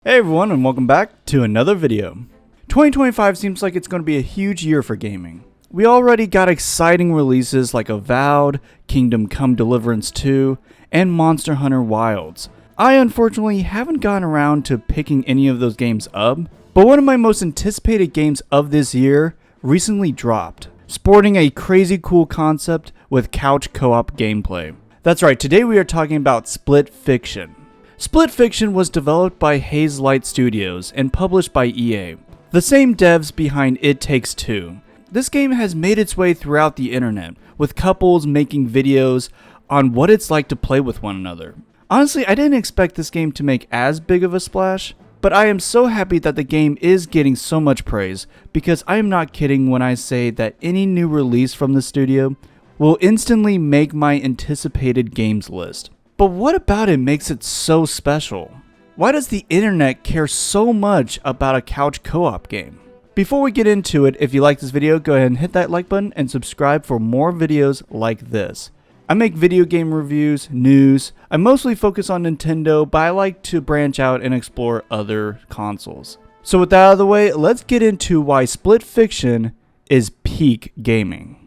Hey everyone, and welcome back to another video. 2025 seems like it's going to be a huge year for gaming. We already got exciting releases like Avowed, Kingdom Come Deliverance 2, and Monster Hunter Wilds. I unfortunately haven't gotten around to picking any of those games up, but one of my most anticipated games of this year recently dropped, sporting a crazy cool concept with couch co-op gameplay. That's right, today we are talking about Splitfiction. Splitfiction was developed by Hazelight Studios and published by EA, the same devs behind It Takes Two. This game has made its way throughout the internet, with couples making videos on what it's like to play with one another. Honestly, I didn't expect this game to make as big of a splash, but I am so happy that the game is getting so much praise, because I am not kidding when I say that any new release from the studio will instantly make my anticipated games list. But what about it makes it so special? Why does the internet care so much about a couch co-op game? Before we get into it, if you like this video, go ahead and hit that like button and subscribe for more videos like this. I make video game reviews, news. I mostly focus on Nintendo, but I like to branch out and explore other consoles. So with that out of the way, let's get into why Splitfiction is peak gaming.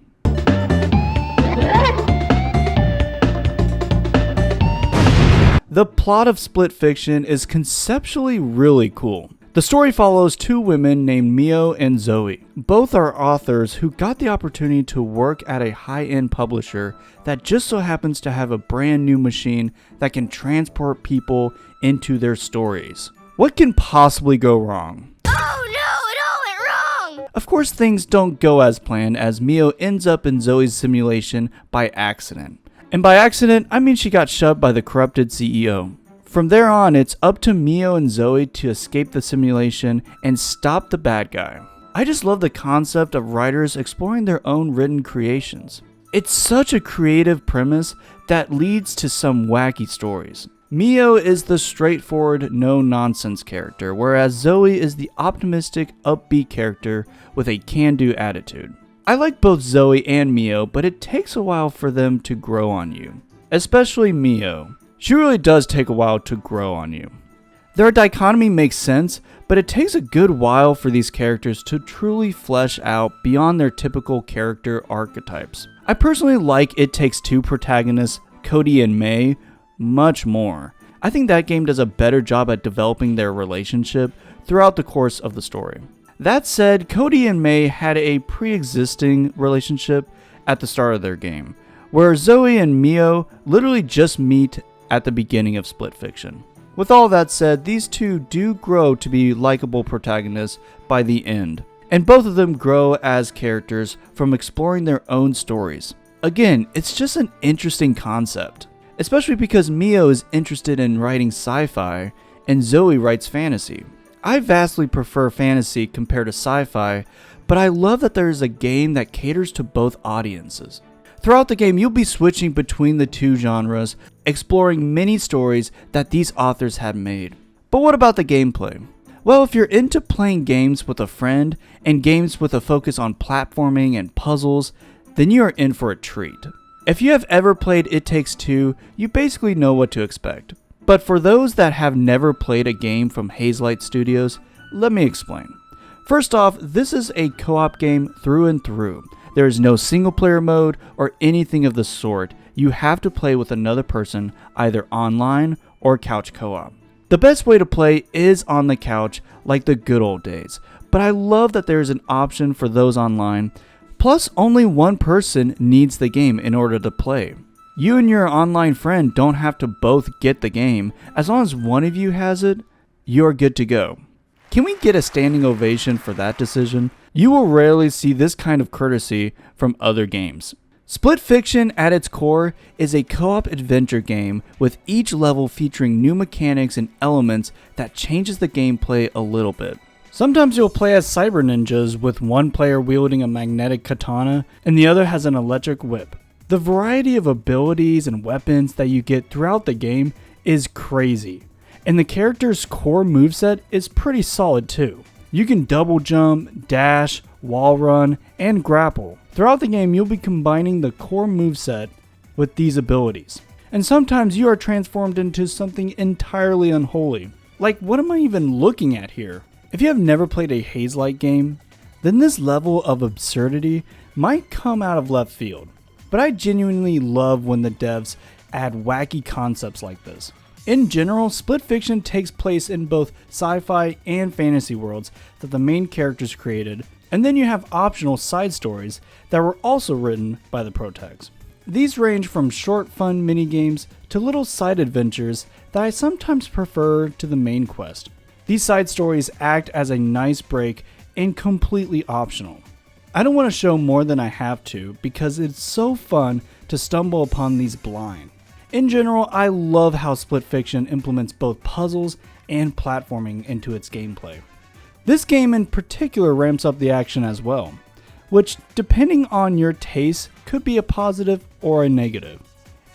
The plot of Splitfiction is conceptually really cool. The story follows two women named Mio and Zoe. Both are authors who got the opportunity to work at a high-end publisher that just so happens to have a brand new machine that can transport people into their stories. What can possibly go wrong? Oh no, it all went wrong! Of course, things don't go as planned, as Mio ends up in Zoe's simulation by accident. And by accident, I mean she got shoved by the corrupted CEO. From there on, it's up to Mio and Zoe to escape the simulation and stop the bad guy. I just love the concept of writers exploring their own written creations. It's such a creative premise that leads to some wacky stories. Mio is the straightforward, no-nonsense character, whereas Zoe is the optimistic, upbeat character with a can-do attitude. I like both Zoe and Mio, but it takes a while for them to grow on you. Especially Mio. She really does take a while to grow on you. Their dichotomy makes sense, but it takes a good while for these characters to truly flesh out beyond their typical character archetypes. I personally like It Takes Two protagonists, Cody and May, much more. I think that game does a better job at developing their relationship throughout the course of the story. That said, Cody and May had a pre-existing relationship at the start of their game, where Zoe and Mio literally just meet at the beginning of Splitfiction. With all that said, these two do grow to be likable protagonists by the end, and both of them grow as characters from exploring their own stories. Again, it's just an interesting concept, especially because Mio is interested in writing sci-fi and Zoe writes fantasy. I vastly prefer fantasy compared to sci-fi, but I love that there is a game that caters to both audiences. Throughout the game, you'll be switching between the two genres, exploring many stories that these authors had made. But what about the gameplay? Well, if you're into playing games with a friend and games with a focus on platforming and puzzles, then you are in for a treat. If you have ever played It Takes Two, you basically know what to expect. But for those that have never played a game from Hazelight Studios, let me explain. First off, this is a co-op game through and through. There is no single player mode or anything of the sort. You have to play with another person, either online or couch co-op. The best way to play is on the couch, like the good old days. But I love that there is an option for those online. Plus, only one person needs the game in order to play. You and your online friend don't have to both get the game. As long as one of you has it, you're good to go. Can we get a standing ovation for that decision? You will rarely see this kind of courtesy from other games. Splitfiction at its core is a co-op adventure game with each level featuring new mechanics and elements that changes the gameplay a little bit. Sometimes you'll play as cyber ninjas with one player wielding a magnetic katana and the other has an electric whip. The variety of abilities and weapons that you get throughout the game is crazy, and the character's core moveset is pretty solid too. You can double jump, dash, wall run, and grapple. Throughout the game, you'll be combining the core moveset with these abilities, and sometimes you are transformed into something entirely unholy. Like, what am I even looking at here? If you have never played a Hazelight game, then this level of absurdity might come out of left field. But I genuinely love when the devs add wacky concepts like this. In general, split fiction takes place in both sci-fi and fantasy worlds that the main characters created, and then you have optional side stories that were also written by the protags. These range from short fun minigames to little side adventures that I sometimes prefer to the main quest. These side stories act as a nice break and completely optional. I don't want to show more than I have to because it's so fun to stumble upon these blind. In general, I love how split fiction implements both puzzles and platforming into its gameplay. This game in particular ramps up the action as well, which depending on your taste could be a positive or a negative.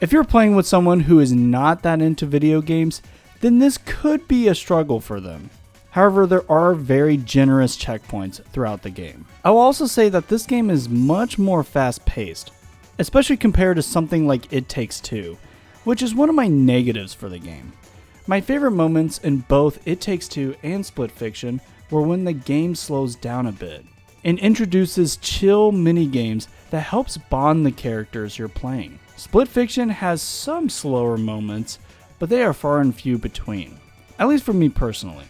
If you're playing with someone who is not that into video games, then this could be a struggle for them. However, there are very generous checkpoints throughout the game. I will also say that this game is much more fast-paced, especially compared to something like It Takes Two, which is one of my negatives for the game. My favorite moments in both It Takes Two and Split Fiction were when the game slows down a bit and introduces chill mini-games that helps bond the characters you're playing. Split Fiction has some slower moments, but they are far and few between, at least for me personally.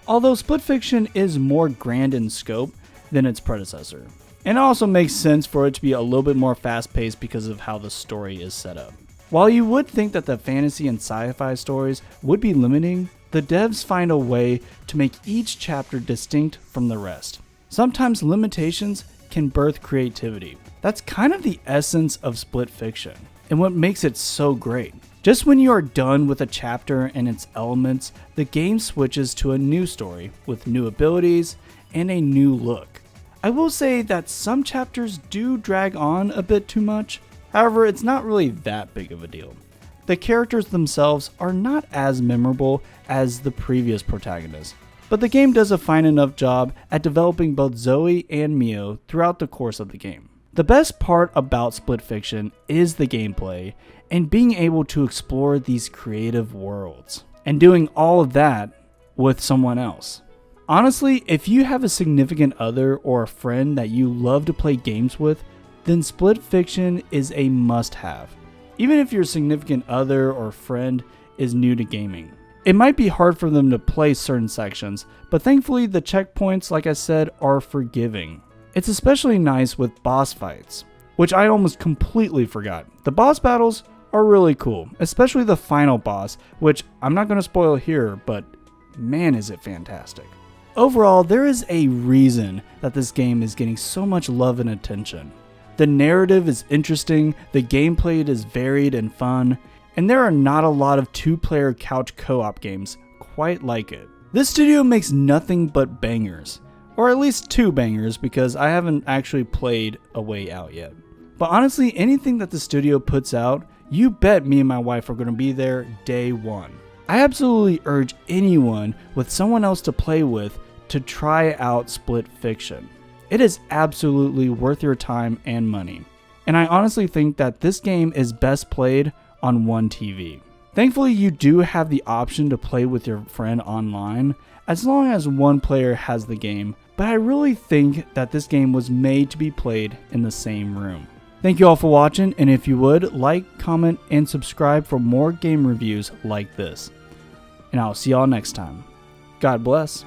Although Split Fiction is more grand in scope than its predecessor. And it also makes sense for it to be a little bit more fast-paced because of how the story is set up. While you would think that the fantasy and sci-fi stories would be limiting, the devs find a way to make each chapter distinct from the rest. Sometimes limitations can birth creativity. That's kind of the essence of Split Fiction, and what makes it so great. Just when you are done with a chapter and its elements, the game switches to a new story with new abilities and a new look. I will say that some chapters do drag on a bit too much, however it's not really that big of a deal. The characters themselves are not as memorable as the previous protagonists, but the game does a fine enough job at developing both Zoe and Mio throughout the course of the game. The best part about Split Fiction is the gameplay and being able to explore these creative worlds, and doing all of that with someone else. Honestly, if you have a significant other or a friend that you love to play games with, then Split Fiction is a must-have, even if your significant other or friend is new to gaming. It might be hard for them to play certain sections, but thankfully the checkpoints, like I said, are forgiving. It's especially nice with boss fights, which I almost completely forgot. The boss battles are really cool, especially the final boss, which I'm not going to spoil here, but man is it fantastic. Overall, there is a reason that this game is getting so much love and attention. The narrative is interesting, the gameplay is varied and fun, and there are not a lot of two-player couch co-op games quite like it. This studio makes nothing but bangers, or at least 2 bangers because I haven't actually played A Way Out yet. But honestly, anything that the studio puts out, you bet me and my wife are going to be there day one. I absolutely urge anyone with someone else to play with to try out Split Fiction. It is absolutely worth your time and money. And I honestly think that this game is best played on one TV. Thankfully, you do have the option to play with your friend online as long as one player has the game, but I really think that this game was made to be played in the same room. Thank you all for watching, and if you would, like, comment, and subscribe for more game reviews like this. And I'll see y'all next time. God bless.